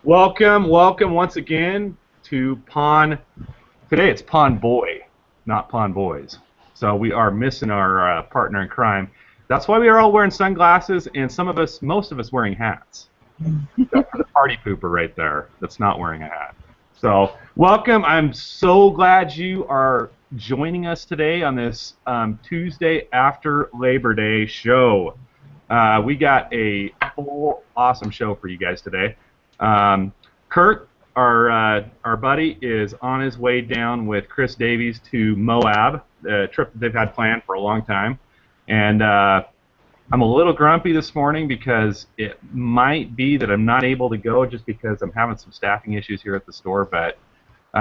Welcome once again to Pawn. Today it's Pawn Boy, not Pawn Boys. So we are missing our partner in crime. That's why we are all wearing sunglasses, and most of us wearing hats. Except for the party pooper right there that's not wearing a hat. So welcome. I'm so glad you are joining us today on this Tuesday after Labor Day show. We got a full awesome show for you guys today. Kirk, our buddy, is on his way down with Chris Davies to Moab, a trip that they've had planned for a long time. And I'm a little grumpy this morning because it might be that I'm not able to go just because I'm having some staffing issues here at the store. But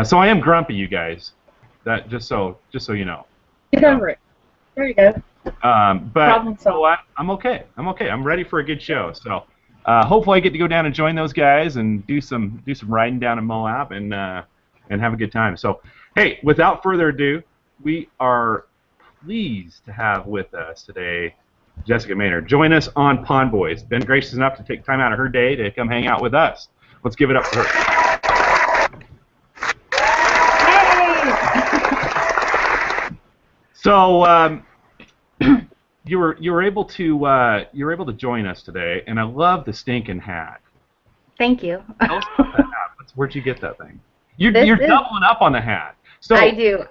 so I am grumpy, you guys. That just so you know. Get over it. There you go. But you know what? I'm okay. I'm ready for a good show. So. Hopefully I get to go down and join those guys and do some riding down in Moab and have a good time. So, hey, without further ado, we are pleased to have with us today Jessica Maynard. Join us on Pawn Boys. Been gracious enough to take time out of her day to come hang out with us. Let's give it up for her. Hey! So, you were able to join us today, and I love the stinking hat. Thank you. Tell us about that hat. Where'd you get that thing? You're doubling up on the hat. So I do.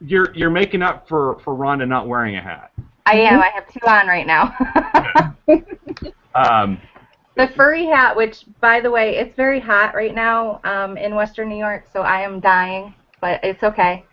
You're making up for Rhonda not wearing a hat. I am. I have two on right now. The furry hat, which, by the way, it's very hot right now in Western New York, so I am dying, but it's okay.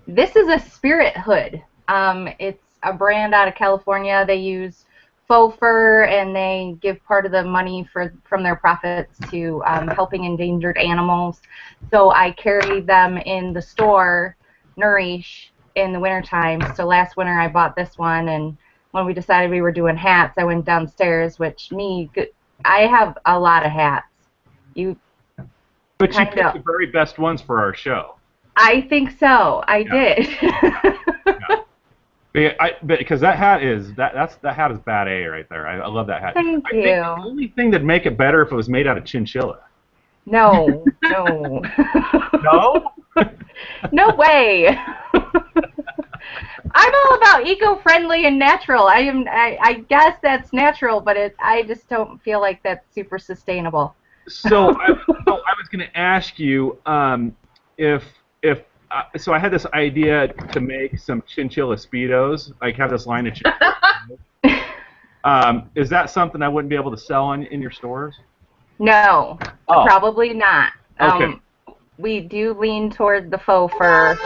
This is a spirit hood. It's a brand out of California. They use faux fur, and they give part of the money from their profits to helping endangered animals. So I carry them in the store, Nouriche, in the wintertime. So last winter I bought this one, and when we decided we were doing hats, I went downstairs, I have a lot of hats. But you picked the very best ones for our show. I think so. I did. Because that hat is that hat is bad A right there. I love that hat. Thank you. I think the only thing that'd make it better if it was made out of chinchilla. No. No? No way. I'm all about eco-friendly and natural. I guess that's natural, but I just don't feel like that's super sustainable. So I was going to ask you so I had this idea to make some chinchilla Speedos, like have this line of chinchilla. Is that something I wouldn't be able to sell in your stores? No, probably not. Okay. We do lean toward the faux fur.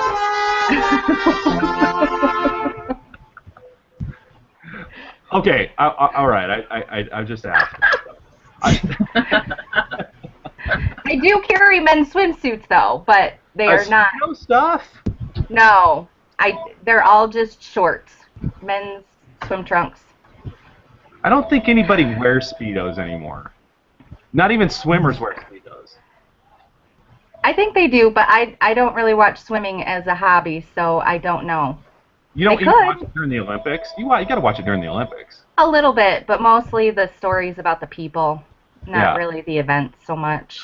Okay, all right. I just asked. I do carry men's swimsuits though, but they are not. No stuff. No, they're all just shorts, men's swim trunks. I don't think anybody wears Speedos anymore. Not even swimmers wear Speedos. I think they do, but I don't really watch swimming as a hobby, so I don't know. You don't even watch it during the Olympics? You got to watch it during the Olympics. A little bit, but mostly the stories about the people, not really the events so much.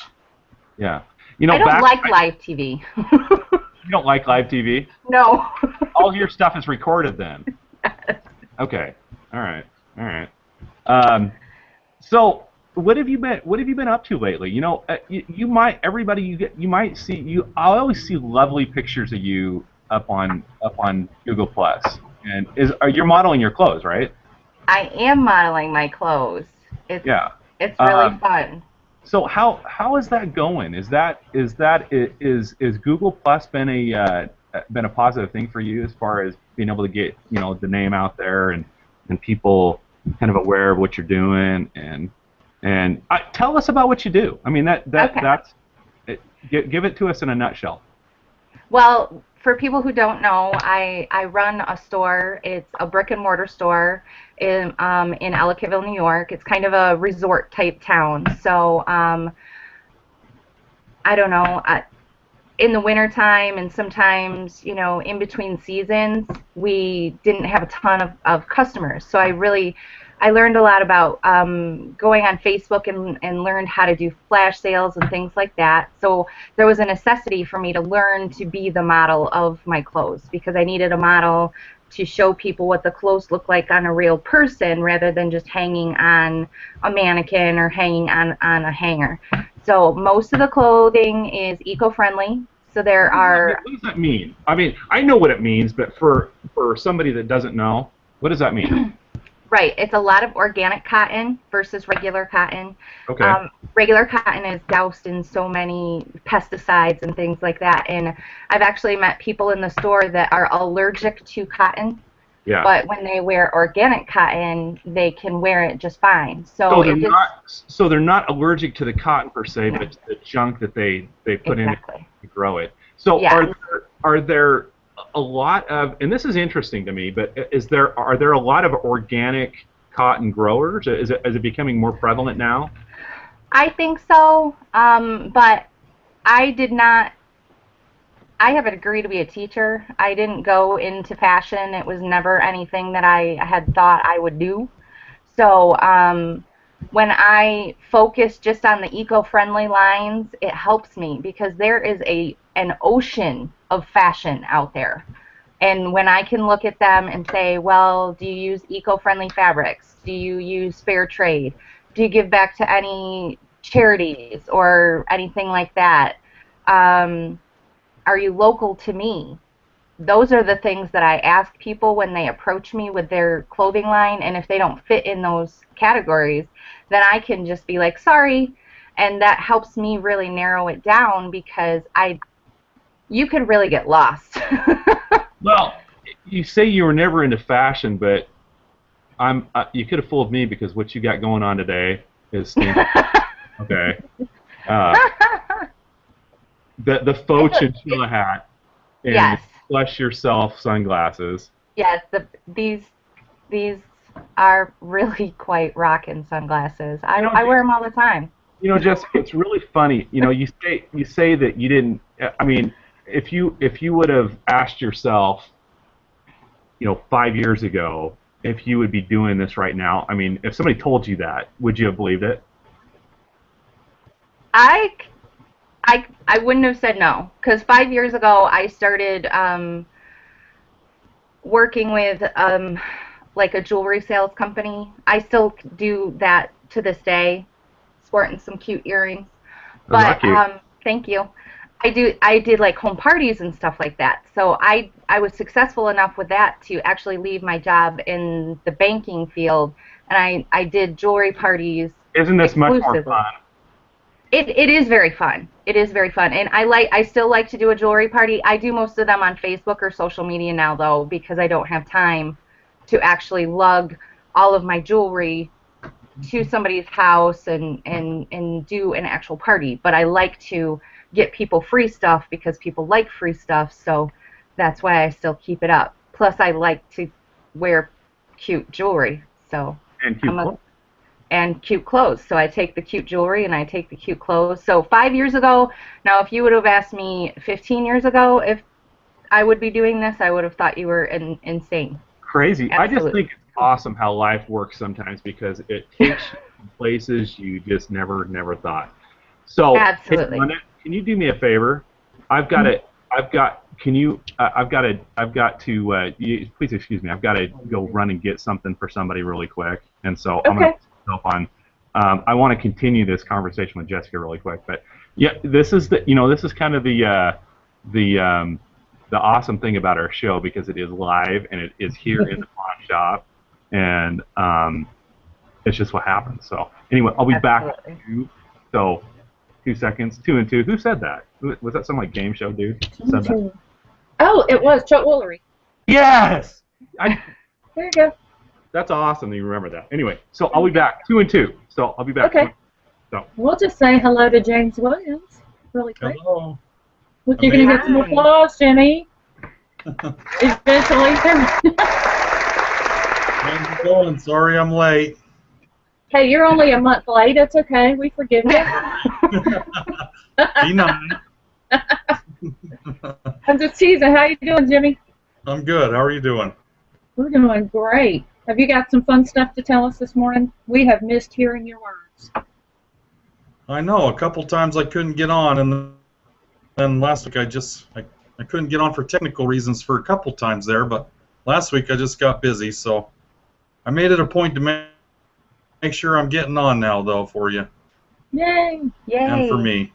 Yeah. I don't like live TV. You don't like live TV? No. All your stuff is recorded then. Yes. Okay. All right. So what have you been up to lately? You know, you might see I always see lovely pictures of you up on Google Plus, and you're modeling your clothes, right? I am modeling my clothes. It's really fun. So how is that going? Is Google Plus been a positive thing for you as far as being able to get the name out there and people kind of aware of what you're doing and tell us about what you do. I mean that's give it to us in a nutshell. Well, for people who don't know, I run a store. It's a brick and mortar store in Ellicottville, New York. It's kind of a resort type town. So I don't know. In the wintertime and sometimes, in between seasons, we didn't have a ton of customers. So I really I learned a lot about going on Facebook and learned how to do flash sales and things like that. So there was a necessity for me to learn to be the model of my clothes because I needed a model to show people what the clothes look like on a real person rather than just hanging on a mannequin or hanging on a hanger. So most of the clothing is eco-friendly. So there are... What does that mean? I mean, I know what it means, but for somebody that doesn't know, what does that mean? Right. It's a lot of organic cotton versus regular cotton. Okay. Regular cotton is doused in so many pesticides and things like that. And I've actually met people in the store that are allergic to cotton. Yeah. But when they wear organic cotton, they can wear it just fine. So they're not allergic to the cotton per se, but to the junk that they put in to grow it. So yeah. are there a lot of, and this is interesting to me, but are there a lot of organic cotton growers? Is it becoming more prevalent now? I think so, but I have a degree to be a teacher. I didn't go into fashion. It was never anything that I had thought I would do. So when I focus just on the eco-friendly lines, it helps me because there is an ocean of fashion out there. And when I can look at them and say, well, do you use eco-friendly fabrics? Do you use fair trade? Do you give back to any charities or anything like that? Are you local to me? Those are the things that I ask people when they approach me with their clothing line, and if they don't fit in those categories, then I can just be like, sorry, and that helps me really narrow it down because you could really get lost. Well, you say you were never into fashion, but you could have fooled me because what you got going on today is standard. Okay. The faux chinchilla hat and yes. Flush Yourself sunglasses. Yes, these are really quite rockin' sunglasses. I wear them all the time. You know, Jessica, it's really funny. You know, you say that you didn't. I mean, if you would have asked yourself, 5 years ago, if you would be doing this right now, I mean, if somebody told you that, would you have believed it? I wouldn't have said no, because 5 years ago I started working with like a jewelry sales company. I still do that to this day, sporting some cute earrings. But thank you. I did like home parties and stuff like that. So I was successful enough with that to actually leave my job in the banking field, and I did jewelry parties. Isn't this much more fun? It is very fun. It is very fun, and I still like to do a jewelry party. I do most of them on Facebook or social media now, though, because I don't have time to actually lug all of my jewelry to somebody's house and do an actual party. But I like to get people free stuff because people like free stuff, so that's why I still keep it up. Plus, I like to wear cute jewelry, so and cute clothes. So I take the cute jewelry and I take the cute clothes. So 5 years ago, now if you would have asked me 15 years ago if I would be doing this, I would have thought you were insane. Crazy. Absolutely. I just think it's awesome how life works sometimes because it takes you places you just never thought. So, absolutely. Hey, can you do me a favor? I've got to. Please excuse me. I've got to go run and get something for somebody really quick, and so I'm going to put myself on. I want to continue this conversation with Jessica really quick, but yeah, this is kind of the awesome thing about our show because it is live and it is here in the pawn shop, and it's just what happens. So anyway, I'll be back with you. So 2 seconds, 2 and 2. Who said that? Was that some like game show dude? Said that? Oh, it was Chuck Woolery. Yes. There you go. That's awesome that you remember that. Anyway, so I'll be back 2 and 2. So I'll be back. Okay. So we'll just say hello to James Williams really quick. Hello. Look, you're going to get some applause, Jimmy. Eventually. How's it going? Sorry I'm late. Hey, you're only a month late. It's okay. We forgive you. Be nice. I'm just teasing. How you doing, Jimmy? I'm good. How are you doing? We're doing great. Have you got some fun stuff to tell us this morning? We have missed hearing your words. I know. A couple times I couldn't get on, and then last week I couldn't get on for technical reasons for a couple times there, but last week I just got busy, so I made it a point to make sure I'm getting on now, though, for you. Yay! Yay! And for me.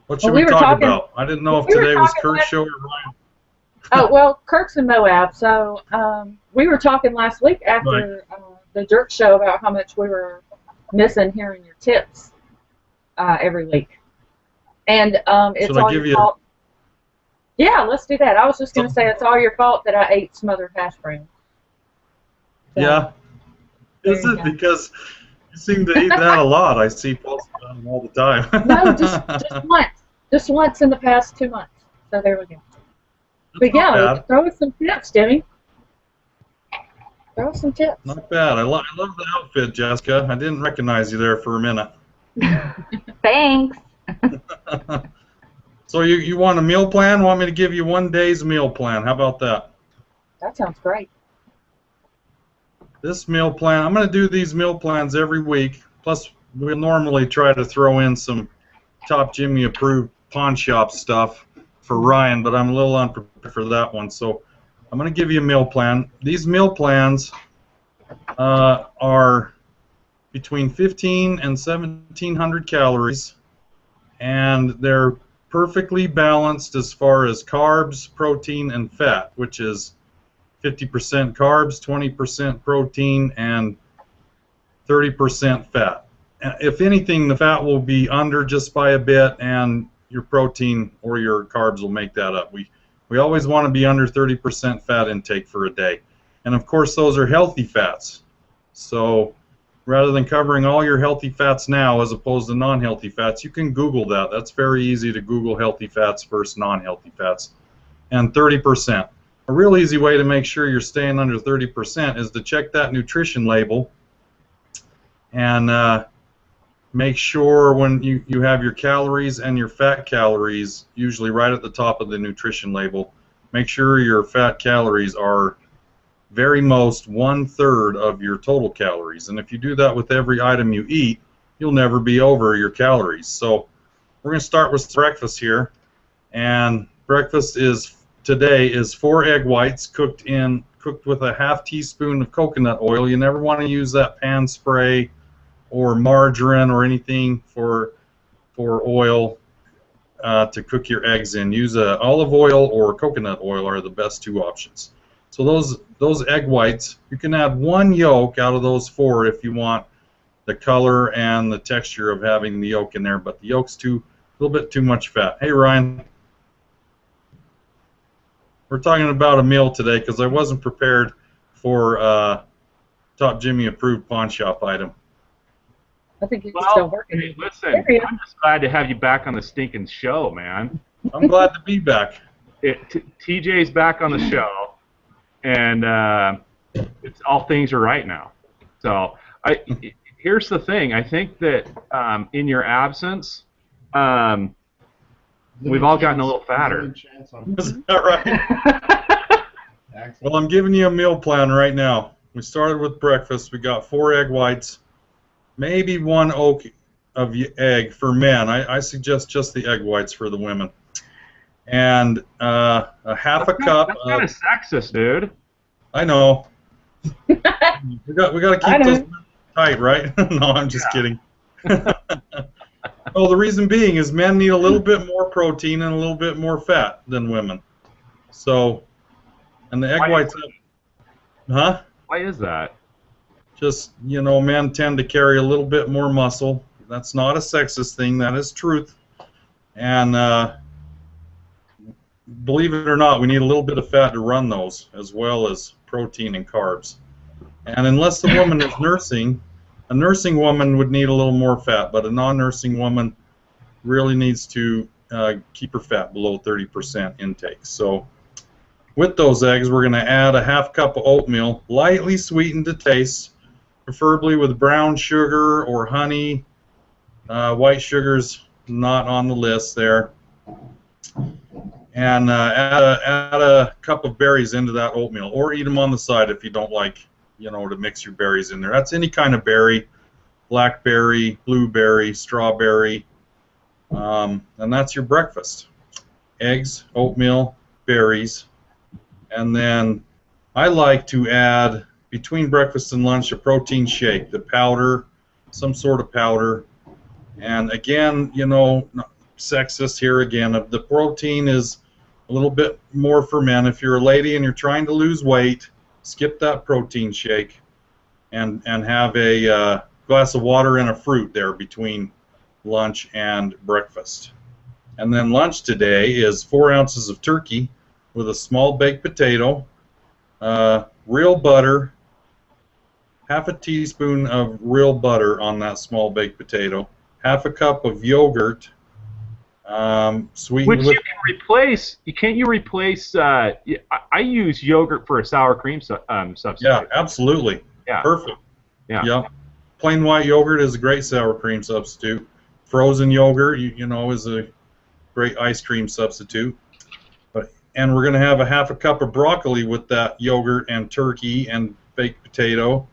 What should Well, we talk about? I didn't know if today was Kirk's show or Ryan. Oh, well, Kirk's in Moab, so we were talking last week after the Jerk show about how much we were missing hearing your tips every week. And it's Should all I give your you fault. Yeah, let's do that. I was just going to say it's all your fault that I ate smothered hash browns. So, yeah. Is it? Because you seem to eat that a lot. I see posts about them all the time. No, just once. Just once in the past 2 months. So there we go. But yeah, throw us some tips, Demi. Throw us some tips. Not bad. I love the outfit, Jessica. I didn't recognize you there for a minute. Thanks. So you want a meal plan? Want me to give you 1 day's meal plan? How about that? That sounds great. This meal plan, I'm going to do these meal plans every week. Plus, we'll normally try to throw in some Top Jimmy approved pawn shop stuff for Ryan, but I'm a little unprepared for that one. So I'm going to give you a meal plan. These meal plans are between 15 and 1,700 calories, and they're perfectly balanced as far as carbs, protein, and fat, which is 50% carbs, 20% protein, and 30% fat. If anything, the fat will be under just by a bit, and your protein or your carbs will make that up. We always want to be under 30% fat intake for a day. And of course, those are healthy fats. So rather than covering all your healthy fats now as opposed to non-healthy fats, you can Google that. That's very easy to Google healthy fats versus non-healthy fats. And 30%. A real easy way to make sure you're staying under 30% is to check that nutrition label and make sure when you have your calories and your fat calories usually right at the top of the nutrition label, make sure your fat calories are very most 1/3 of your total calories. And if you do that with every item you eat, you'll never be over your calories. So we're going to start with breakfast here. And breakfast today is 4 egg whites cooked with a 1/2 teaspoon of coconut oil. You never want to use that pan spray or margarine or anything for oil to cook your eggs in. Use olive oil or coconut oil are the best 2 options. So those egg whites, you can add 1 yolk out of those 4 if you want the color and the texture of having the yolk in there, but the yolk's a little bit too much fat. Hey Ryan, we're talking about a meal today because I wasn't prepared for Top Jimmy approved pawn shop item. I think you're still working. Hey, listen, I'm just glad to have you back on the stinking show, man. I'm glad to be back. TJ's back on the show, and it's all things are right now. So here's the thing. I think that in your absence, we've all gotten a little fatter. Is that right? Well, I'm giving you a meal plan right now. We started with breakfast. We got 4 egg whites. Maybe 1 yolk of egg for men. I suggest just the egg whites for the women. And a 1/2 cup. That's kind of sexist, dude. I know. we got to keep those tight, right? No, I'm just kidding. Well, the reason being is men need a little bit more protein and a little bit more fat than women. So, and the egg whites. Huh? Why is that? Just, men tend to carry a little bit more muscle. That's not a sexist thing. That is truth. And believe it or not, we need a little bit of fat to run those, as well as protein and carbs. And unless the woman is nursing, a nursing woman would need a little more fat, but a non-nursing woman really needs to keep her fat below 30% intake. So with those eggs, we're going to add a 1/2 cup of oatmeal, lightly sweetened to taste, preferably with brown sugar or honey. White sugar's not on the list there. and add a cup of berries into that oatmeal, or eat them on the side if you don't like, to mix your berries in there. That's any kind of berry, blackberry, blueberry, strawberry, and that's your breakfast. Eggs, oatmeal, berries, and then I like to add between breakfast and lunch a protein shake, the powder, some sort of powder. And again, sexist here again, the protein is a little bit more for men. If you're a lady and you're trying to lose weight, skip that protein shake and have a glass of water and a fruit there between lunch and breakfast. And then lunch today is 4 ounces of turkey with a small baked potato, real butter, half a teaspoon of real butter on that small baked potato, half a cup of yogurt, sweetened Which with... you can replace. Can't you replace? I use yogurt for a sour cream substitute. Yeah, absolutely. Yeah. Perfect. Yeah. Yep. Plain white yogurt is a great sour cream substitute. Frozen yogurt, is a great ice cream substitute. And we're going to have a half a cup of broccoli with that yogurt and turkey and baked potato,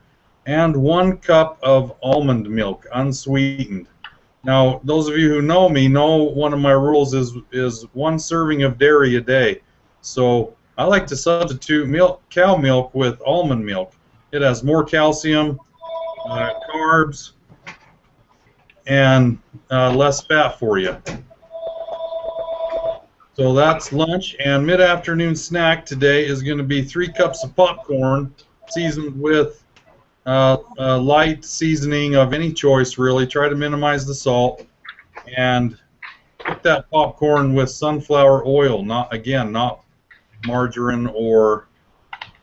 and 1 cup of almond milk, unsweetened. Now, those of you who know me know one of my rules is 1 serving of dairy a day. So I like to substitute cow milk with almond milk. It has more calcium, carbs, and less fat for you. So that's lunch, and mid-afternoon snack today is going to be 3 cups of popcorn seasoned with light seasoning of any choice, really. Try to minimize the salt, and cook that popcorn with sunflower oil, not margarine or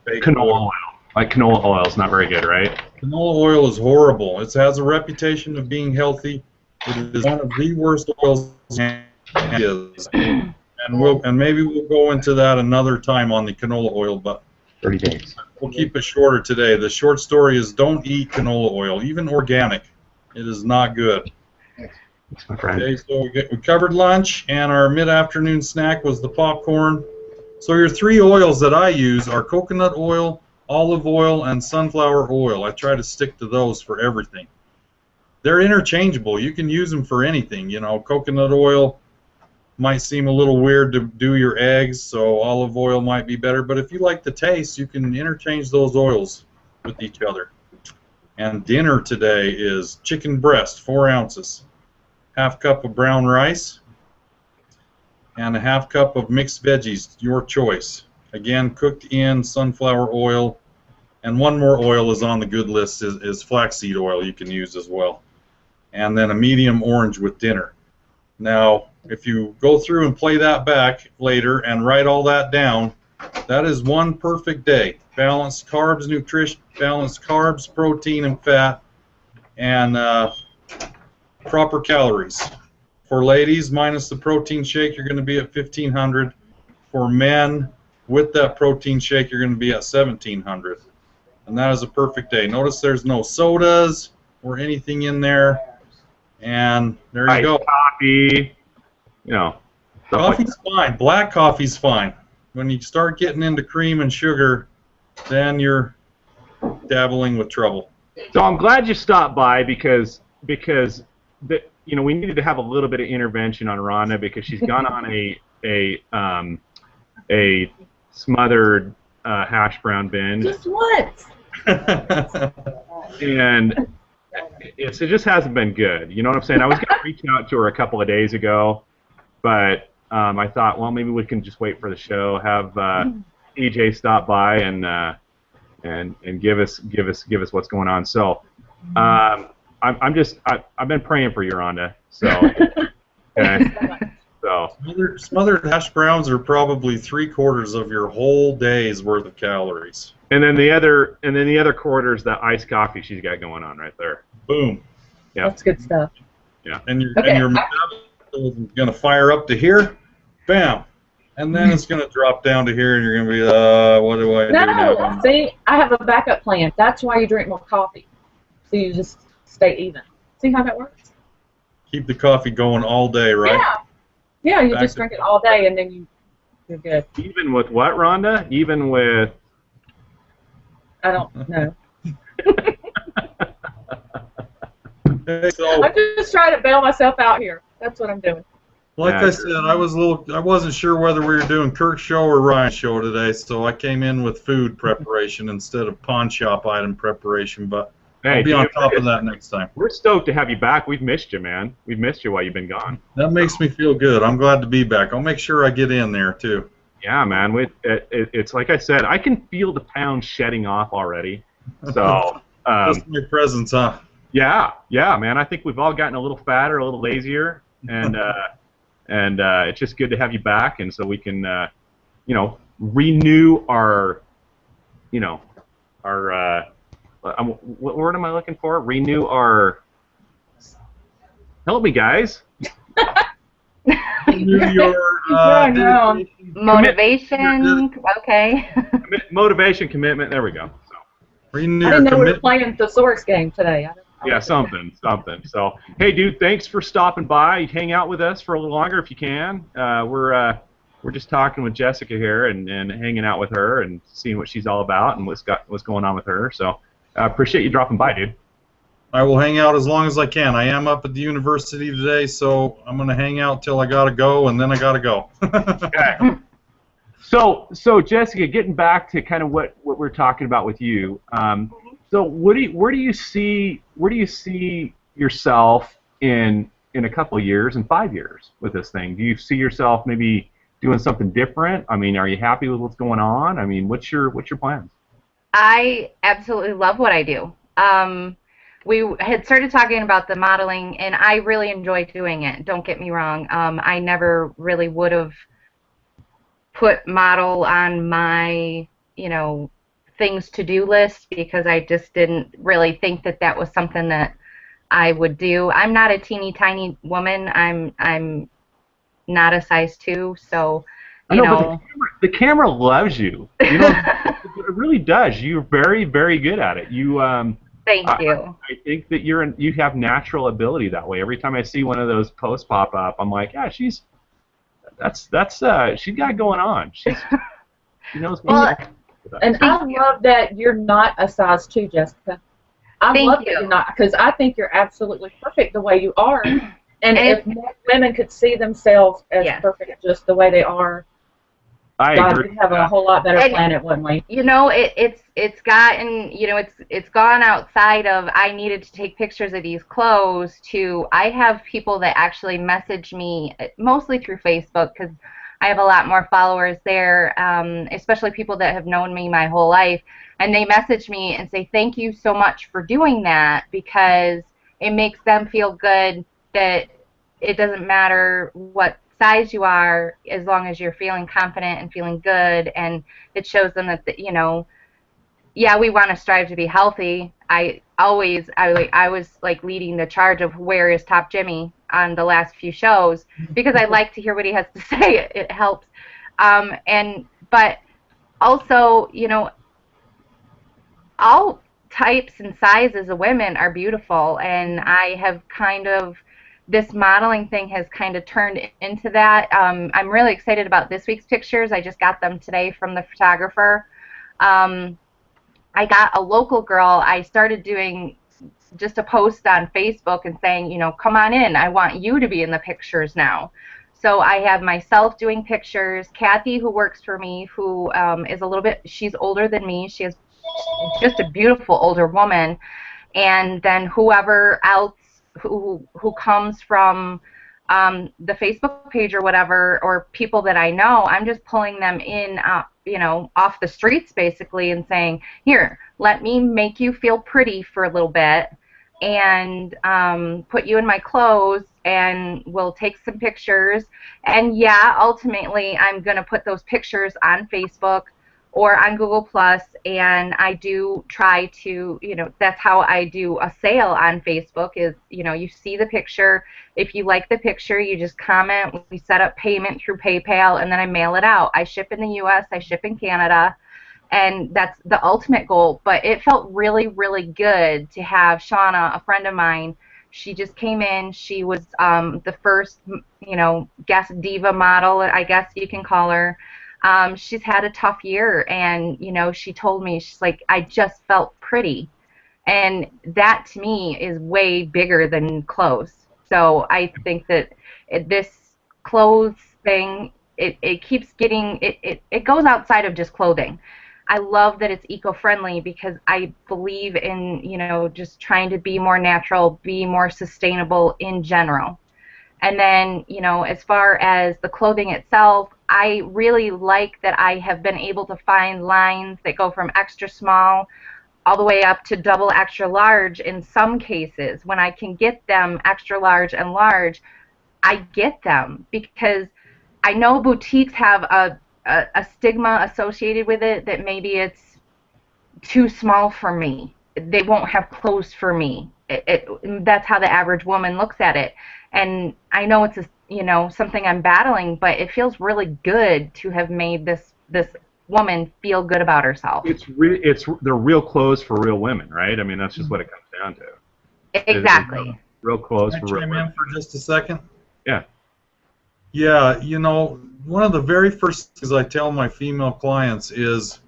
bacon Canola oil. Like canola oil is not very good, right? Canola oil is horrible. It has a reputation of being healthy. It is one of the worst oils there is. And maybe we'll go into that another time on the canola oil, but 30 days. We'll keep it shorter today. The short story is don't eat canola oil, even organic. It is not good. That's my friend. Okay, so we covered lunch, and our mid-afternoon snack was the popcorn. So your 3 oils that I use are coconut oil, olive oil, and sunflower oil. I try to stick to those for everything. They're interchangeable. You can use them for anything. Coconut oil might seem a little weird to do your eggs, so olive oil might be better. But if you like the taste, you can interchange those oils with each other. And dinner today is chicken breast, 4 ounces, half cup of brown rice, and a half cup of mixed veggies, your choice. Again, cooked in sunflower oil. And 1 more oil is on the good list, is flaxseed oil you can use as well. And then a medium orange with dinner. Now, if you go through and play that back later and write all that down, that is 1 perfect day. Balanced carbs, nutrition, balanced carbs, protein, and fat, and proper calories. For ladies, minus the protein shake, you're going to be at 1,500. For men, with that protein shake, you're going to be at 1,700. And that is a perfect day. Notice there's no sodas or anything in there. And there you go. Coffee. Coffee's fine. Black coffee's fine. When you start getting into cream and sugar, then you're dabbling with trouble. So I'm glad you stopped by because we needed to have a little bit of intervention on Rhonda because she's gone on a smothered hash brown binge. Just what? And it just hasn't been good. You know what I'm saying? I was going to reach out to her a couple of days ago, but I thought, well, maybe we can just wait for the show, have EJ stop by and give us what's going on. So I've been praying for you, Rhonda. So okay. So smothered hash browns are probably 3/4 of your whole day's worth of calories. And then the other quarter is that iced coffee she's got going on right there. Boom. Yeah. That's good stuff. Yeah. And your metabolism is going to fire up to here, bam, and then it's going to drop down to here, and you're going to be, what do I do now? No, see, I have a backup plan. That's why you drink more coffee, so you just stay even. See how that works? Keep the coffee going all day, right? Yeah. Yeah, you just drink it all day, and then you You're good. Even with what, Rhonda? Even with... I don't know. So, I'm just trying to bail myself out here. That's what I'm doing. like Yeah, I said, I wasn't sure whether we were doing Kirk's show or Ryan's show today, so I came in with food preparation instead of pawn shop item preparation, but Hey, I'll be on top of that next time. We're stoked to have you back. We've missed you, man. We've missed you while you've been gone. That makes me feel good. I'm glad to be back. I'll make sure I get in there, too. Yeah, man. It's like I said, I can feel the pounds shedding off already. So, Just my presence, huh? yeah, man. I think we've all gotten a little fatter, a little lazier, and it's just good to have you back, and so we can, renew our, what word am I looking for? Renew our. Help me, guys. Renew your no. Motivation. Okay. Motivation, commitment. There we go. So. renew I your didn't know we were commitment. playing the Source game today. Yeah, something. So, hey, dude, thanks for stopping by. Hang out with us for a little longer if you can. We're just talking with Jessica here and hanging out with her and seeing what she's all about and what's going on with her. So, I appreciate you dropping by, dude. I will hang out as long as I can. I am up at the university today, so I'm going to hang out till I got to go, and then I got to go. Okay. So Jessica, getting back to kind of what we're talking about with you. So where do you see yourself in a couple of years and 5 years with this thing? Do you see yourself maybe doing something different? I mean, are you happy with what's going on? I mean, what's your plans? I absolutely love what I do. We had started talking about the modeling, and I really enjoy doing it. Don't get me wrong. I never really would have put model on my, things to do list because I just didn't really think that was something that I would do. I'm not a teeny tiny woman. I'm not a size 2, so But the camera loves you. It really does. You're very, very good at it. Thank you. I think that you have natural ability that way. Every time I see one of those posts pop up, I'm like, yeah, she's got it going on. She knows what. And I love that you're not a size 2, Jessica. I love that you're not, because I think you're absolutely perfect the way you are. And if more women could see themselves as perfect just the way they are, I agree. we'd have a whole lot better planet, wouldn't we? It's gotten, it's gone outside of I needed to take pictures of these clothes to I have people that actually message me, mostly through Facebook, because I have a lot more followers there, especially people that have known me my whole life, and they message me and say, thank you so much for doing that, because it makes them feel good that it doesn't matter what size you are, as long as you're feeling confident and feeling good, and it shows them that we want to strive to be healthy. I was like leading the charge of where is Top Jimmy on the last few shows, because I like to hear what he has to say. It helps, but also all types and sizes of women are beautiful, and I have this modeling thing has kind of turned into that. I'm really excited about this week's pictures. I just got them today from the photographer. I got a local girl. I started doing just a post on Facebook and saying, come on in. I want you to be in the pictures now. So I have myself doing pictures. Kathy, who works for me, who is a little bit, she's older than me. She is just a beautiful older woman. And then whoever else who comes from the Facebook page or whatever, or people that I know, I'm just pulling them in, off the streets basically, and saying, here, let me make you feel pretty for a little bit, and put you in my clothes, and we'll take some pictures. And yeah, ultimately, I'm going to put those pictures on Facebook or on Google+, and I do try to, that's how I do a sale on Facebook is, you see the picture. If you like the picture, you just comment. We set up payment through PayPal, and then I mail it out. I ship in the U.S., I ship in Canada, and that's the ultimate goal. But it felt really, really good to have Shauna, a friend of mine. She just came in. She was the first, guest diva model, I guess you can call her. She's had a tough year, and you know, she told me, she's like, I just felt pretty, and that to me is way bigger than clothes. So I think that this clothes thing, it keeps getting, it goes outside of just clothing. I love that it's eco-friendly because I believe in, you know, just trying to be more natural, be more sustainable in general. And then, you know, as far as the clothing itself, I really like that I have been able to find lines that go from extra small all the way up to double extra large in some cases. When I can get them extra large and large, I get them because I know boutiques have a stigma associated with it that maybe it's too small for me. They won't have clothes for me. That's how the average woman looks at it. And I know it's you know, something I'm battling, but it feels really good to have made this woman feel good about herself. They're real clothes for real women, right? I mean, that's just what it comes down to. Exactly. Real clothes Can I for real chime women. in for just a second? Yeah. Yeah, you know, one of the very first things I tell my female clients is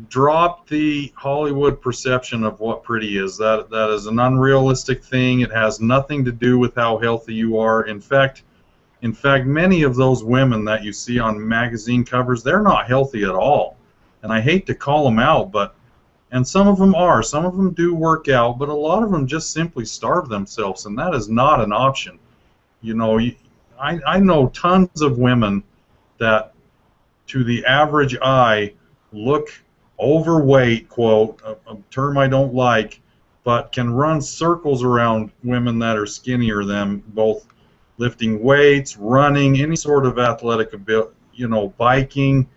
drop the Hollywood perception of what pretty is. That is an unrealistic thing. It has nothing to do with how healthy you are. In fact, many of those women that you see on magazine covers, they're not healthy at all. And I hate to call them out, and some of them are. Some of them do work out, but a lot of them just simply starve themselves, and that is not an option. You know, I know tons of women that, to the average eye, look overweight, quote, a term I don't like, but can run circles around women that are skinnier than, both lifting weights, running, any sort of athletic ability, you know, biking.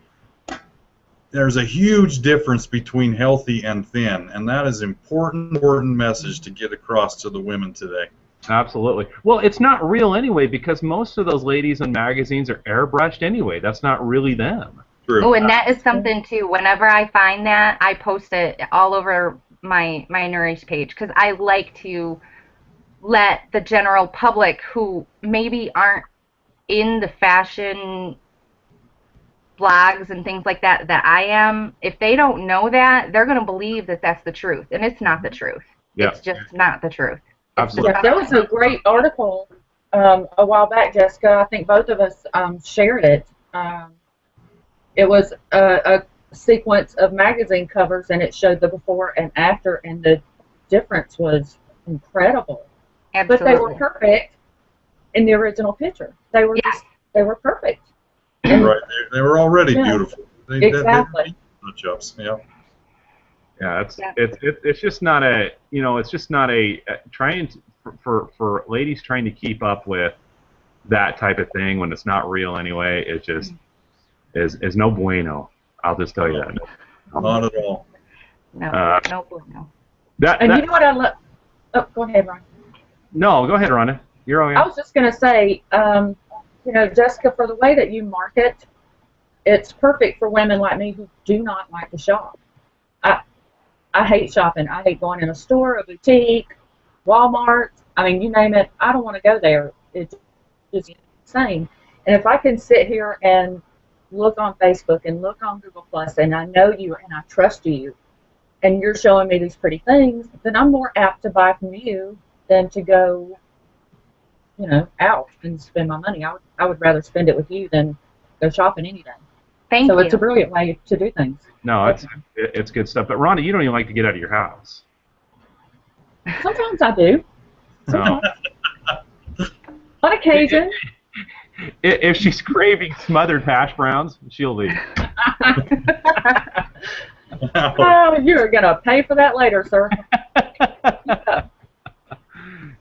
There's a huge difference between healthy and thin, and that is important message to get across to the women today. Absolutely. Well, it's not real anyway because most of those ladies in magazines are airbrushed anyway. That's not really them. True. Oh, and that is something too. Whenever I find that, I post it all over my Nouriche page because I like to let the general public who maybe aren't in the fashion blogs and things like that I am, if they don't know that, they're going to believe that that's the truth, and it's not the truth. Yeah. It's just not the truth. Absolutely. Yeah, there was a great article a while back, Jessica. I think both of us shared it. It was a sequence of magazine covers, and it showed the before and after, and the difference was incredible. Absolutely. But they were perfect in the original picture. They were they were perfect. Right, they were already beautiful. Exactly. Touch-ups, yeah. Yeah, it's just not a, you know, it's just not a trying to, for ladies trying to keep up with that type of thing when it's not real anyway. It just is no bueno. I'll just tell you that. Not at all. No, no bueno. You know what I love? Oh, go ahead, Ron. No, go ahead, Rhonda. You're all right. I was just going to say, you know, Jessica, for the way that you market, it's perfect for women like me who do not like to shop. I hate shopping. I hate going in a store, a boutique, Walmart. I mean, you name it. I don't want to go there. It's just insane. And if I can sit here and look on Facebook and look on Google Plus, and I know you and I trust you, and you're showing me these pretty things, then I'm more apt to buy from you than to go, you know, out and spend my money. I would rather spend it with you than go shopping any day. Thank you. So it's a brilliant way to do things. No, it's good stuff. But Rhonda, you don't even like to get out of your house. Sometimes I do. No. On occasion. If she's craving smothered hash browns, she'll leave. Oh, you're going to pay for that later, sir.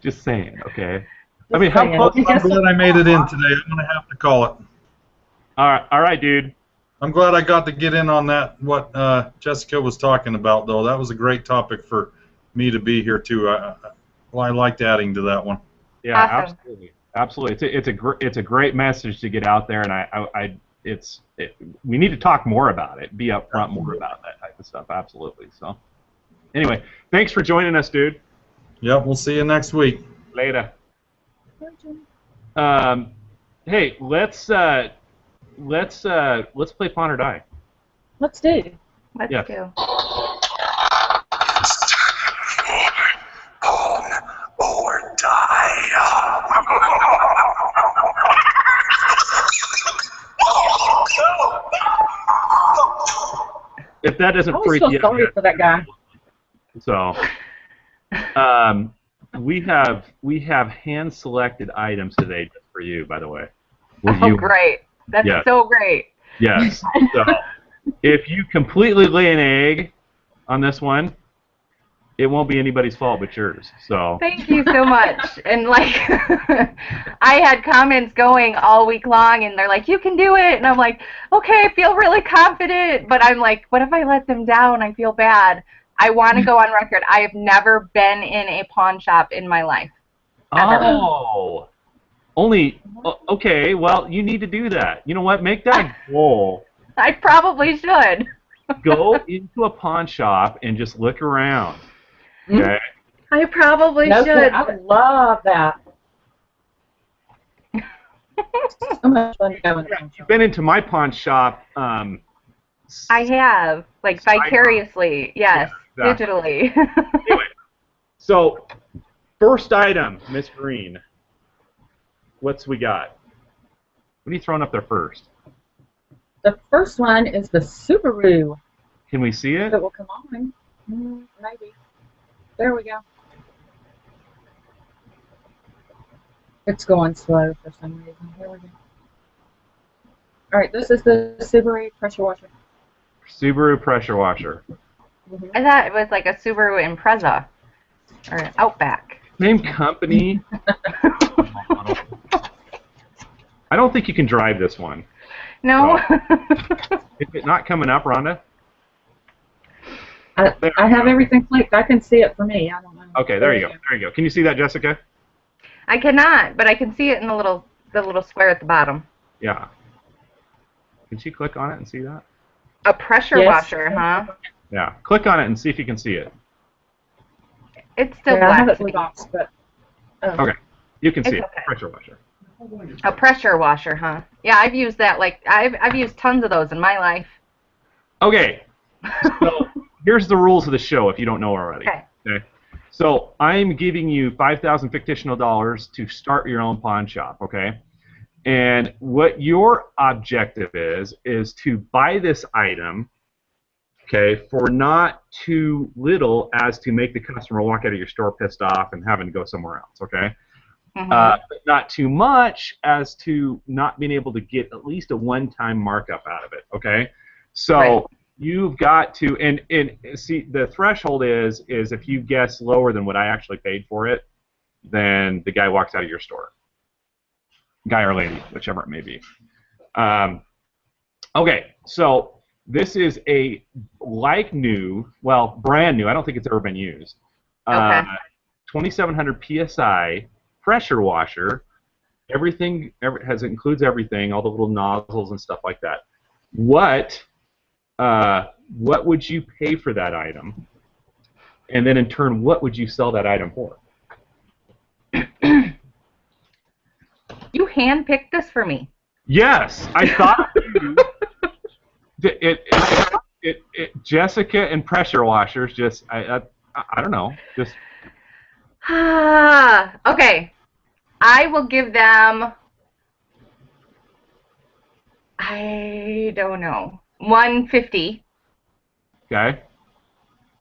Just saying, okay? Just I mean, how saying. close? I'm glad I made it in today. I'm going to have to call it. All right, dude. I'm glad I got to get in on that, what Jessica was talking about, though. That was a great topic for me to be here, too. I liked adding to that one. Yeah, Awesome. absolutely. It's a great message to get out there, and we need to talk more about it. Be upfront more about that type of stuff. Absolutely. So, anyway, thanks for joining us, dude. Yep, we'll see you next week. Later. Hey, let's let's play Pawn or Die. Let's do. Let's Yes. do. Pawn or die. If that doesn't I always freak feel you sorry out, for that guy. so we have hand selected items today just for you, by the way. Will Oh, you? great. That's Yes. so great. Yes. So if you completely lay an egg on this one, it won't be anybody's fault but yours. So Thank you so much. And like, I had comments going all week long, and they're like, "You can do it," and I'm like, "Okay, I feel really confident," but I'm like, "What if I let them down? I feel bad." I want to go on record. I have never been in a pawn shop in my life. Ever. oh, only okay. Well, you need to do that. You know what? Make that a goal. I probably should. Go into a pawn shop and just look around. Okay. I probably No, should. I would love that. So much fun to go in the You've been into my pawn shop. I have, like, vicariously, yes, Yeah, digitally. Anyway, so first item, Miss Green. What's we got? What are you throwing up there first? The first one is the Subaru Can we see it? that will come on. Maybe. There we go. It's going slow for some reason. Here we go. All right, this is the Subaru pressure washer. Subaru pressure washer. I thought it was like a Subaru Impreza or an Outback. Same company. I don't think you can drive this one. No. Is it not coming up, Rhonda? I have everything clicked. I can see it for me. I don't know. Okay, there you go. There you go. Can you see that, Jessica? I cannot, but I can see it in the little square at the bottom. Yeah. Can she click on it and see that? A pressure Yes. washer, huh? Yeah. Click on it and see if you can see it. It's still Yeah, I have black. it blue box, but Okay. You can see It's it. okay. Pressure washer. A pressure washer, huh? Yeah, I've used that. Like I've used tons of those in my life. Okay. So here's the rules of the show if you don't know already. Okay. So I'm giving you 5,000 fictional dollars to start your own pawn shop, okay? And what your objective is to buy this item, okay, for not too little as to make the customer walk out of your store pissed off and having to go somewhere else, okay? Mhm. But not too much as to not being able to get at least a one-time markup out of it, okay? So Right. you've got to, and see, the threshold is if you guess lower than what I actually paid for it, then the guy walks out of your store. Guy or lady, whichever it may be. Okay, so this is a brand new, I don't think it's ever been used. Okay. 2,700 PSI pressure washer. Everything includes everything, all the little nozzles and stuff like that. What would you pay for that item? And then in turn, what would you sell that item for? You handpicked this for me. Yes, I thought Jessica and pressure washers. Just I don't know. Just Okay. I will give them, I don't know, 150. okay.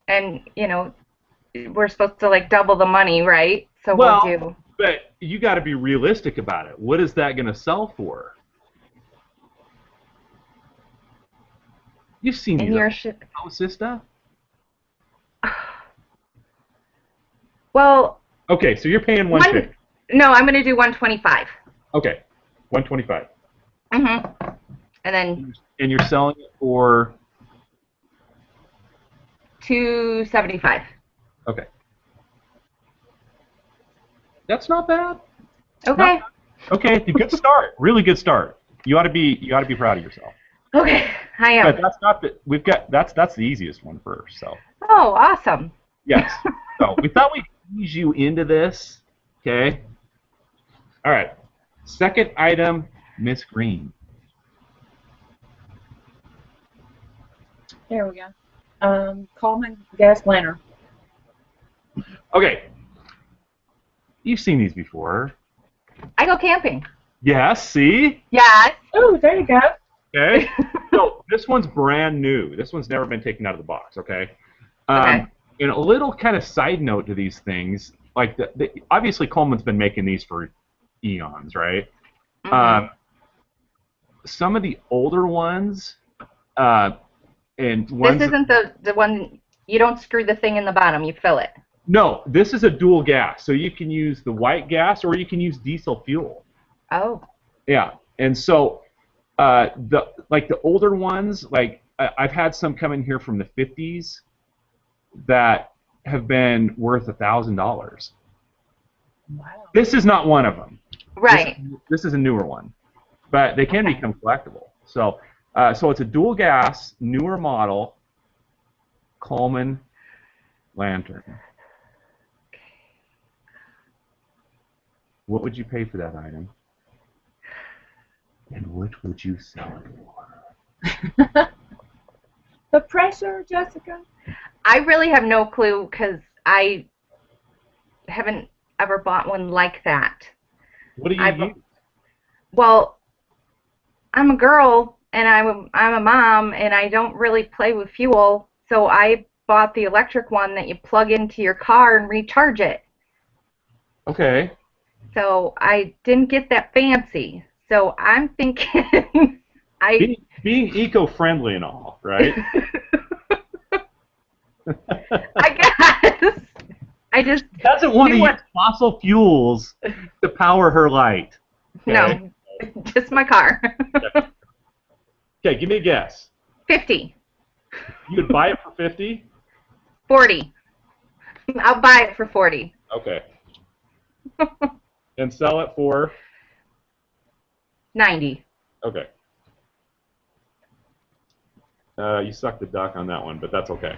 And, you know, we're supposed to, like, double the money, right? So Well, we'll do. but you got to be realistic about it. What is that going to sell for? You've seen In these your houses stuff. Well, Okay, so you're paying 150. no, I'm going to do 125. Okay, 125. Mm-hmm. And then And you're selling it for 275. okay. That's not bad. Okay. Okay, it's a good start. Really good start. You ought to be proud of yourself. Okay, I am. But that's not the that's the easiest one first. So Oh, awesome. yes. So we thought we'd ease you into this. Okay. All right. Second item, Miss Green. There we go. Coleman gas lantern. Okay. You've seen these before. I go camping. Yes, see? Yes. Oh, there you go. Okay. So this one's brand new. This one's never been taken out of the box, okay? Okay. And a little kind of side note to these things, like obviously Coleman's been making these for eons, right? Mhm. Some of the older ones, and ones. This isn't the one. You don't screw the thing in the bottom. You fill it. No, this is a dual gas, so you can use the white gas or you can use diesel fuel. Oh. Yeah, and so the older ones, like I've had some come in here from the 50s that have been worth $1,000. Wow. This is not one of them. Right. This is a newer one, but they can become collectible. So it's a dual gas, newer model, Coleman lantern. What would you pay for that item? And what would you sell it for? The pressure, Jessica. I really have no clue because I haven't ever bought one like that. What do you use? Well, I'm a girl and I'm a mom and I don't really play with fuel, so I bought the electric one that you plug into your car and recharge it. Okay. So I didn't get that fancy. So I'm thinking being eco-friendly and all, right? I guess. I just doesn't want to use fossil fuels to power her light. Okay? No, just my car. Okay, give me a guess. 50. You would buy it for 50? 40. I'll buy it for 40. Okay. And sell it for? 90. Okay. You sucked the duck on that one, but that's okay.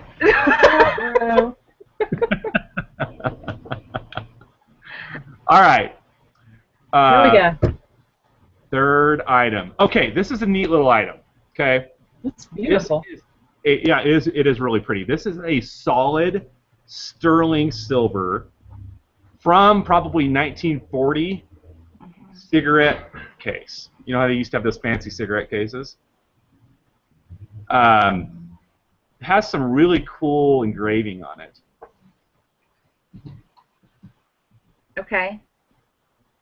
All right. Here we go. Third item. Okay, this is a neat little item. Okay. It's beautiful. It is really pretty. This is a solid sterling silver from probably 1940 cigarette case. You know how they used to have those fancy cigarette cases? Has some really cool engraving on it. Okay.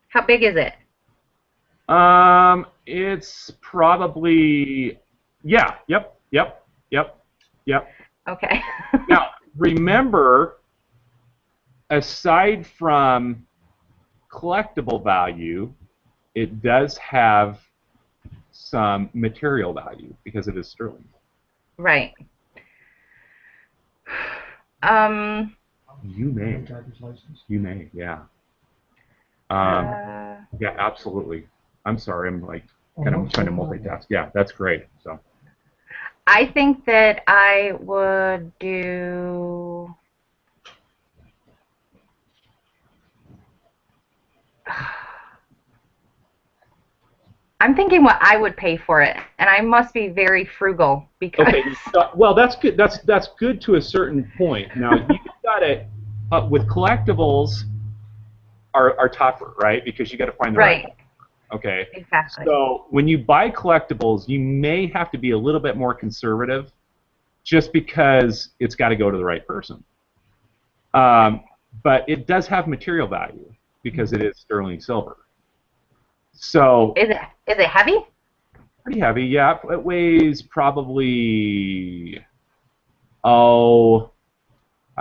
How big is it? It's probably, yeah, yep. Okay. Now, remember, aside from collectible value, it does have some material value because it is sterling. Right. You may. You may, yeah. Yeah, absolutely. I'm sorry, I'm like kind of trying to multitask. Yeah, that's great. So. I think that I would do. I'm thinking what I would pay for it, and I must be very frugal because. Okay. Well, that's good. That's good to a certain point. Now you got it with collectibles are tougher, right? Because you got to find the right one. Okay. Exactly. So when you buy collectibles, you may have to be a little bit more conservative, just because it's got to go to the right person. But it does have material value because it is sterling silver. So. Is it heavy? Pretty heavy, yeah. It weighs probably, I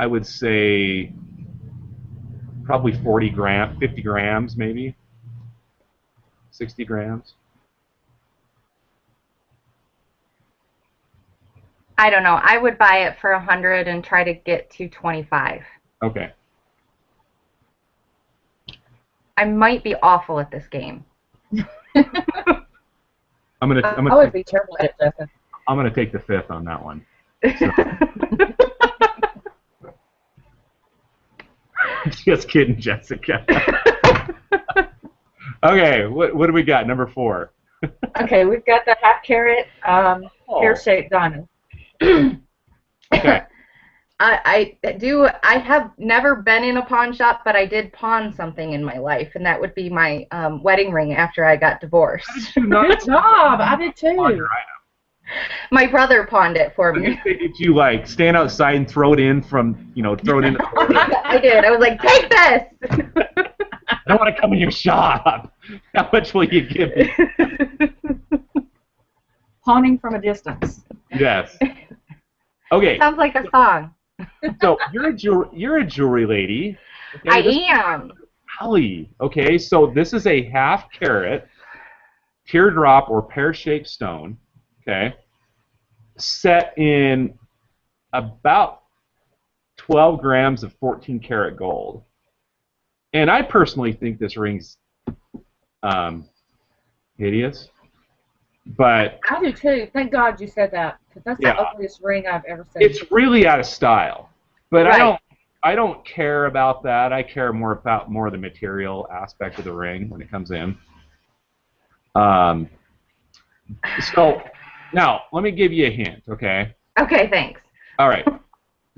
would say probably 50 grams maybe, 60 grams. I don't know. I would buy it for 100 and try to get to 25. Okay. I might be awful at this game. I would be terrible at it, Jessica. I'm gonna take the fifth on that one. Just kidding, Jessica. Okay, what do we got? Number 4. Okay, we've got the half carat pear-shaped diamond. I do. I have never been in a pawn shop, but I did pawn something in my life, and that would be my wedding ring after I got divorced. Good job. I did too. My brother pawned it for me. Did you like stand outside and throw it in from, throw it in? I did. I was like, take this. I don't want to come in your shop. How much will you give me? Pawning from a distance. Yes. Okay. Sounds like a song. So you're a jewelry lady. Okay? I am. Holly. Okay, so this is a half carat teardrop or pear-shaped stone. Okay, set in about 12 grams of 14 karat gold. And I personally think this ring's hideous. But I do too. Thank God you said that, because that's the ugliest ring I've ever seen. it's really out of style. But Right. I don't care about that. I care more about the material aspect of the ring when it comes in. So now let me give you a hint, okay? Okay, thanks. All right.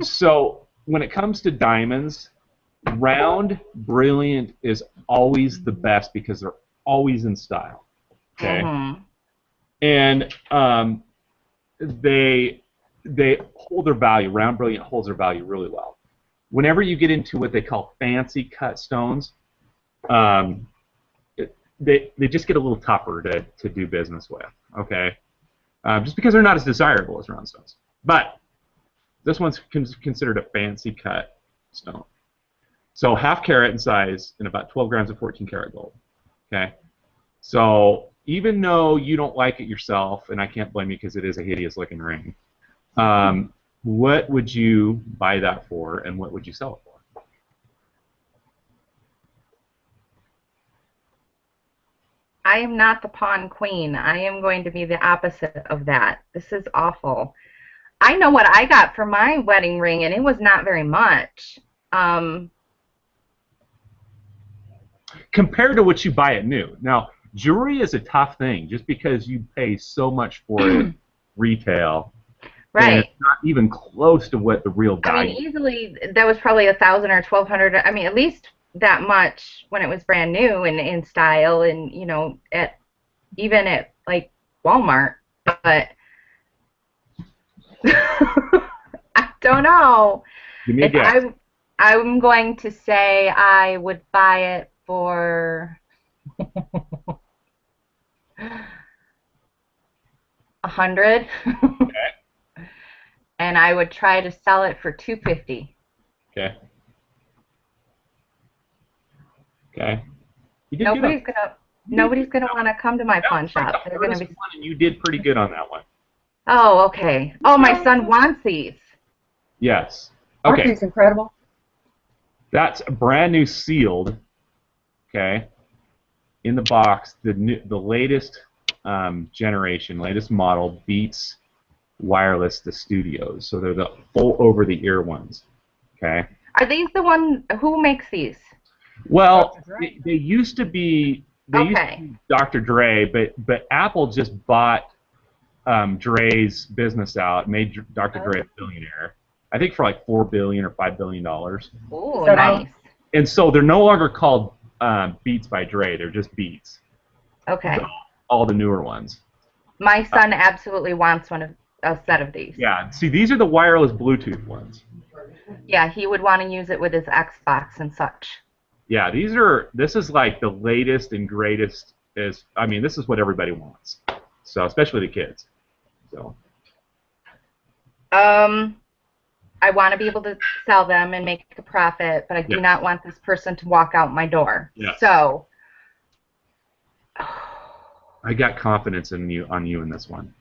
So when it comes to diamonds, round, brilliant is always the best because they're always in style. Okay. Mhm. And they hold their value. Round, brilliant holds their value really well. Whenever you get into what they call fancy cut stones, they just get a little tougher to do business with. Okay. Just because they're not as desirable as round stones. But this one's considered a fancy cut stone. So half carat in size and about 12 grams of 14 karat gold. Okay. So even though you don't like it yourself, and I can't blame you because it is a hideous looking ring, what would you buy that for, and what would you sell it for? I am not the pawn queen. I am going to be the opposite of that. This is awful. I know what I got for my wedding ring, and it was not very much. Compared to what you buy at new. Now, jewelry is a tough thing just because you pay so much for it retail. Right. And it's not even close to what the real value I mean, easily, that was probably $1,000 or $1,200. I mean, at least that much when it was brand new and in style, and even at like Walmart. But I don't know. Give me a guess. I'm going to say I would buy it for $100. Okay. And I would try to sell it for $250. Okay. Okay. You did good Nobody's gonna want to come to my pawn shop. They're gonna be. And you did pretty good on that one. Oh, okay. Oh, my son wants these. Yes. Aren't Okay. these incredible? That's brand new sealed. Okay. In the box, the latest generation, latest model beats wireless the studios, so they're the full over-the-ear ones. Okay. Are these the ones? Who makes these? Well, they used to be Okay. Dr. Dre, but Apple just bought Dre's business out, made Dr. Dre a billionaire. I think for like $4 billion or $5 billion. Ooh, So nice. And so they're no longer called Beats by Dre. They're just Beats. Okay. All the newer ones. My son absolutely wants a set of these. Yeah. See, these are the wireless Bluetooth ones. Yeah, he would want to use it with his Xbox and such. Yeah, this is like the latest and greatest. This is what everybody wants. So, especially the kids. So. I want to be able to sell them and make a profit, but I do not want this person to walk out my door. Yes. So. I got confidence in you in this one.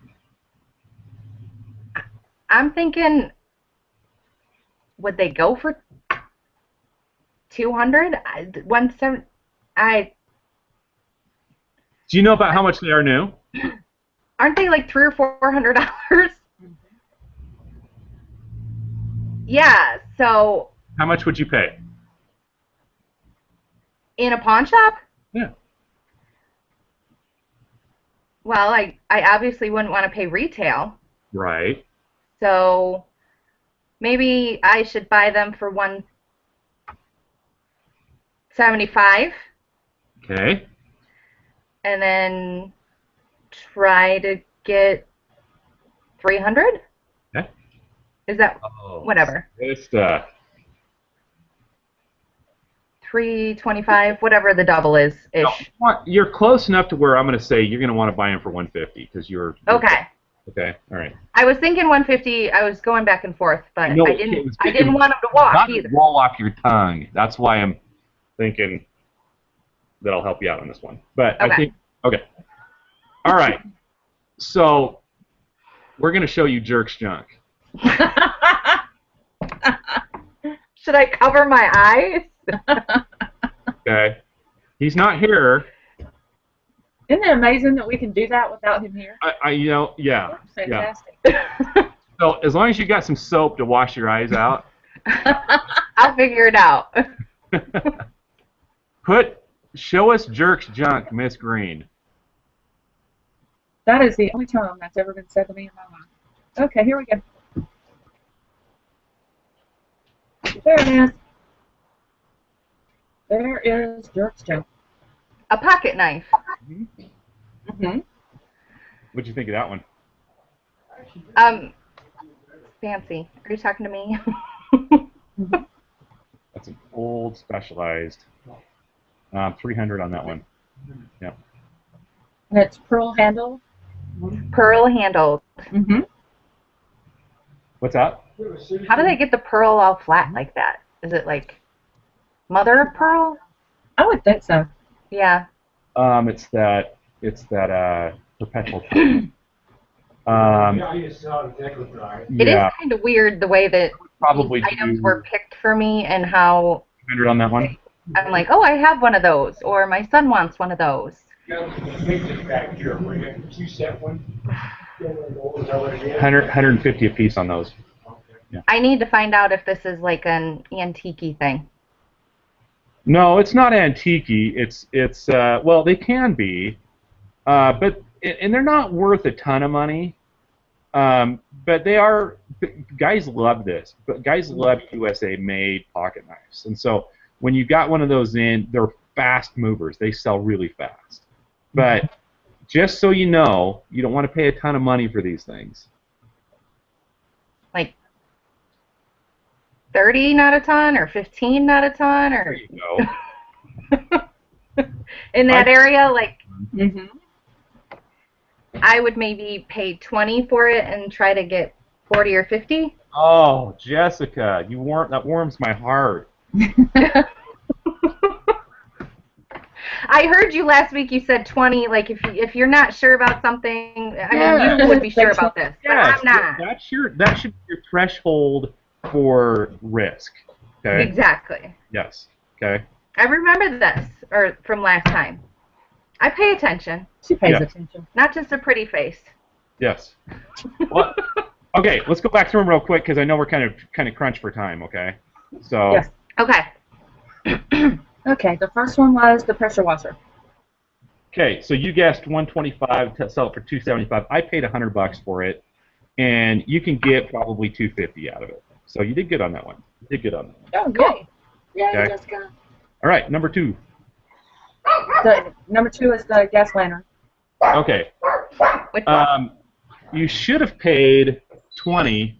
I'm thinking, would they go for 200? 170? Do you know about how much they are new? Aren't they like $300 or $400? Yeah. So. How much would you pay? In a pawn shop? Yeah. Well, I obviously wouldn't want to pay retail. Right. So Maybe I should buy them for $175 Okay. and then try to get 300. Okay. Is that whatever? Just 325, whatever the double is ish. you're close enough to where I'm going to say you're going to want to buy them for 150 because you're okay. Okay. All right. I was thinking 150. I was going back and forth, but No, I didn't want them to walk not either. Roll off your tongue. That's why I'm thinking that I'll help you out on this one. But Okay. I think okay. All right. So we're going to show you Jerk's junk. Should I cover my eyes? Okay. He's not here. Isn't it amazing that we can do that without him here? Yeah. Fantastic. Yeah. So as long as you got some soap to wash your eyes out, I'll figure it out. show us Jerk's junk, Miss Green. That is the only time that's ever been said to me in my life. Okay, here we go. There it is. There is Jerk's junk. A pocket knife. Mm-hmm. What'd you think of that one? Fancy. Are you talking to me? That's an old Specialized. 300 on that one. Yeah. And it's pearl handle. Pearl handled. Mm-hmm. What's that? How do they get the pearl all flat like that? Is it like mother of pearl? I would think so. Yeah. It's that perpetual. It is kind of weird the way that probably these items were picked for me and how 100 on that one. I'm like, oh, I have one of those, or my son wants one of those. 150 a piece on those. Yeah. I need to find out if this is like an antique-y thing. No, it's not antique-y. It's well, they can be, but they're not worth a ton of money. But they are. Guys love this. But guys love USA-made pocket knives, and so when you got one of those in, they're fast movers. They sell really fast. But just so you know, you don't want to pay a ton of money for these things. Like 30 not a ton, or 15 not a ton, or There you go. in that area, like Mm-hmm. I would maybe pay 20 for it and try to get 40 or 50. Oh, Jessica, that warms my heart. I heard you last week. You said 20. Like if you're not sure about something, I mean, you would be sure about this, but Yes, I'm not. that should be your threshold for risk. Okay. Exactly. Yes. Okay. I remember this, or from last time. I pay attention, She pays Yeah. attention. not just a pretty face. Yes. Well, okay, let's go back through them real quick because I know we're kind of crunched for time. Okay. So. Yes. Okay. Okay, the first one was the pressure washer. Okay, so you guessed 125 to sell it for 275. I paid $100 for it, and you can get probably 250 out of it. So you did good on that one. You did good on that one. Oh, good. Yeah, Okay. Jessica. All right, number 2. Number 2 is the gas lantern. Okay. Which one? You should have paid 20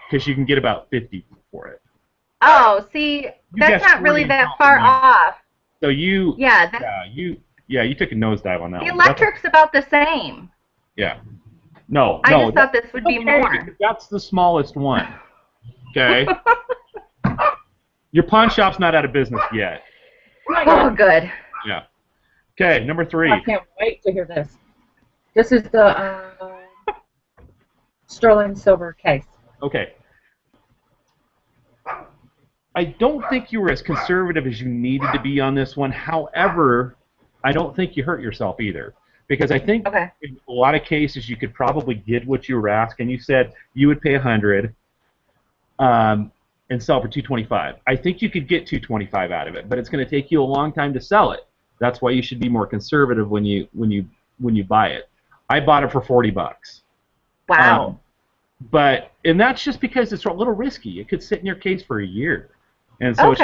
because you can get about 50 for it. Oh, see, that's guessed not really 40 that far something. off. So you. Yeah, You took a nosedive on that the one. electric's about the same. Yeah. No. I no. just thought this would be more. That's the smallest one. Okay. Your pawn shop's not out of business yet. Oh, good. Yeah. Okay, number 3. I can't wait to hear this. This is the sterling silver case. Okay. I don't think you were as conservative as you needed to be on this one. However, I don't think you hurt yourself either. Because I think Okay. in a lot of cases you could probably get what you were asking. You said you would pay $100 and sell for $225. I think you could get $225 out of it, but it's going to take you a long time to sell it. That's why you should be more conservative when you buy it. I bought it for $40. Wow. and that's just because it's a little risky. It could sit in your case for a year, and so it's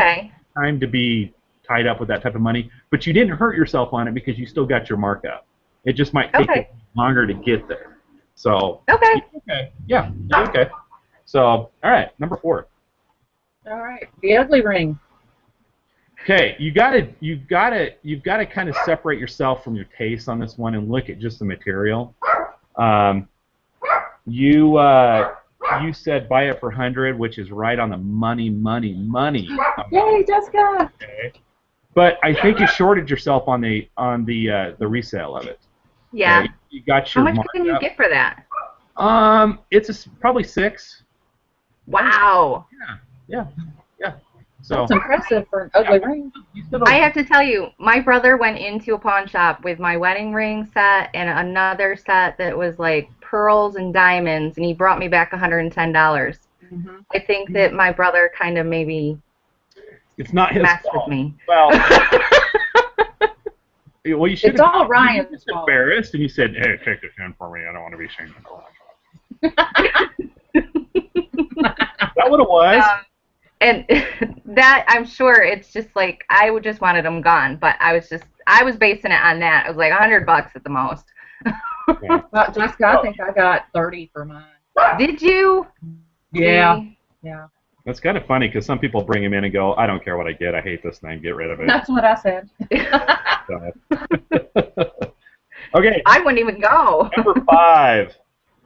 time to be tied up with that type of money. But you didn't hurt yourself on it because you still got your markup. It just might take you longer to get there. So yeah, okay. So all right, number 4. All right, the ugly ring. Okay, you've got to kind of separate yourself from your taste on this one and look at just the material. You said buy it for 100, which is right on the money. Yay, Jessica! Okay. But I think you shorted yourself on the resale of it. Yeah. Okay? You got your. How much can you get for that? It's probably 6. Wow. Yeah. So that's impressive for an ugly ring. I have to tell you, my brother went into a pawn shop with my wedding ring set and another set that was like pearls and diamonds, and he brought me back $110. Mm-hmm. I think that my brother kind of maybe messed with me. Well, you should. It's all Ryan's fault. Embarrassed, and you said, "Hey, take this in for me. I don't want to be seen." That what it was. And that, I'm sure it's just like, I would just wanted them gone, but I was basing it on that. It was like $100 at the most. Well, Jessica, I think I got 30 for mine. Did you? Yeah. Yeah. That's kind of funny because some people bring them in and go, I don't care what I get. I hate this thing. Get rid of it. That's what I said. Okay. I wouldn't even go. Number 5.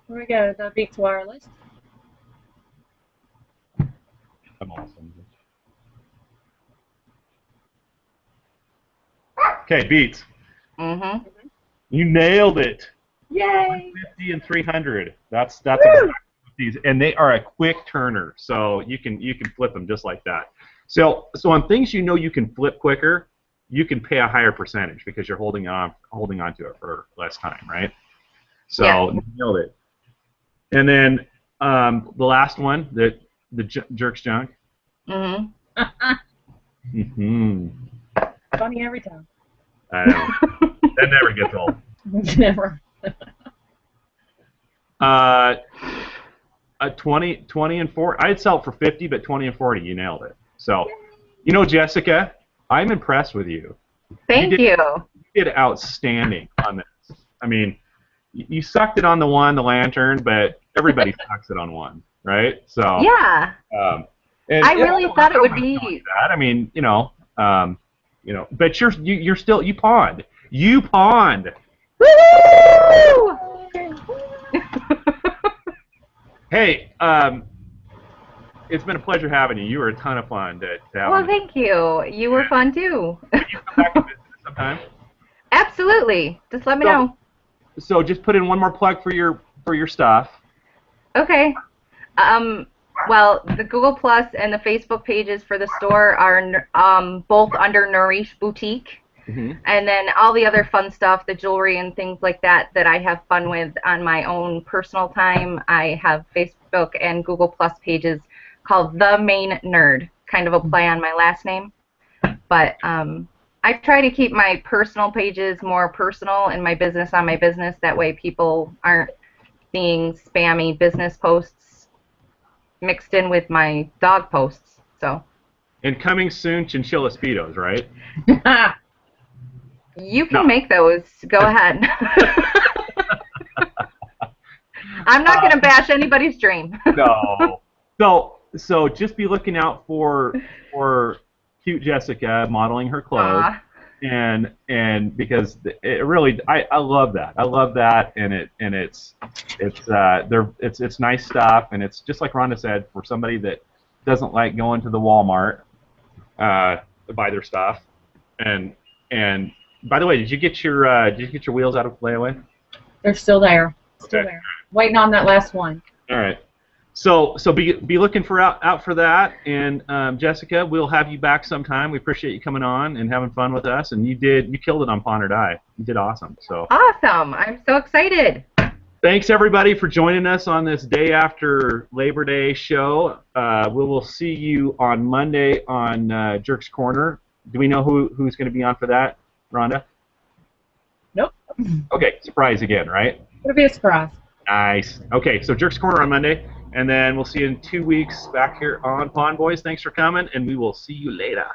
Here we go. The Beats Wireless. I'm awesome. Okay, Beats. Mm-hmm. You nailed it. Yay! 50 and 300. That's exactly what these, and they are a quick turner, so you can flip them just like that. So on things you know you can flip quicker, you can pay a higher percentage because you're holding on to it for less time, right? So nailed it. And then the last one, the Jerk's Junk. Mm-hmm. Mm-hmm. Funny every time. I know. That never gets old. Never. 20 and 40. I'd sell it for 50, but 20 and 40, you nailed it. So, you know, Jessica, I'm impressed with you. Thank you. You did outstanding on this. I mean, you sucked it on the lantern, but everybody sucks it on one, right? So yeah. I really thought it would be that. I mean, but you're still you pawned. You pawned. Woo! Hey, it's been a pleasure having you. You were a ton of fun to have. Well, thank you. You were fun too. Can you come back and visit us sometime? Absolutely. Just let me know. So just put in one more plug for your stuff. Okay. Well, the Google Plus and the Facebook pages for the store are both under NouricheBoutique. Mm-hmm. And then all the other fun stuff, the jewelry and things like that I have fun with on my own personal time, I have Facebook and Google Plus pages called TheMainNerd, kind of a play on my last name. But I try to keep my personal pages more personal and my business on my business. That way people aren't seeing spammy business posts mixed in with my dog posts. So. And coming soon, chinchilla Speedos, right? You can make those. Go ahead. I'm not going to bash anybody's dream. No. So just be looking out for cute Jessica modeling her clothes, and because it really, I love that. I love that, and it's nice stuff, and it's just like Rhonda said, for somebody that doesn't like going to the Walmart to buy their stuff, and. By the way, did you get your wheels out of layaway? They're still there. Still there. Waiting on that last one. All right. So be looking out for that, and Jessica, we'll have you back sometime. We appreciate you coming on and having fun with us, and you killed it on Pawn or Die. You did awesome. So awesome! I'm so excited. Thanks everybody for joining us on this day after Labor Day show. We will see you on Monday on Jerk's Corner. Do we know who's going to be on for that? Rhonda? Nope. Okay, surprise again, right? It'll be a surprise. Nice. Okay, so Jerk's Corner on Monday, and then we'll see you in 2 weeks back here on Pond Boys. Thanks for coming, and we will see you later.